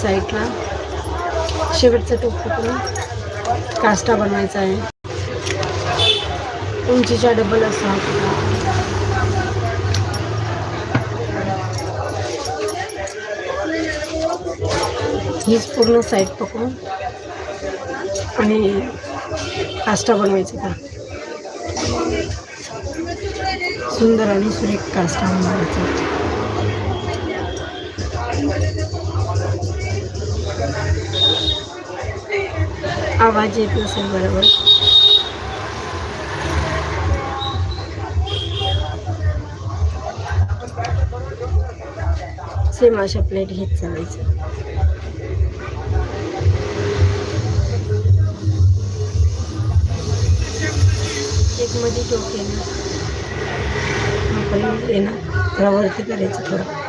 साईडला शेवटचं टोक पकडून काष्टा बनवायचा आहे. उंचीच्या डबल असा हीच पूर्ण साईड पकडून आणि काष्टा बनवायचा का सुंदर आणि सुरेख काष्टा बनवायचा. आवाज येत नसेल बरोबर. सेम अशा प्लेट घेत चालायचं. एक मध्ये टोक येणार आपण येणार त्याला वरती करायचं थोडं.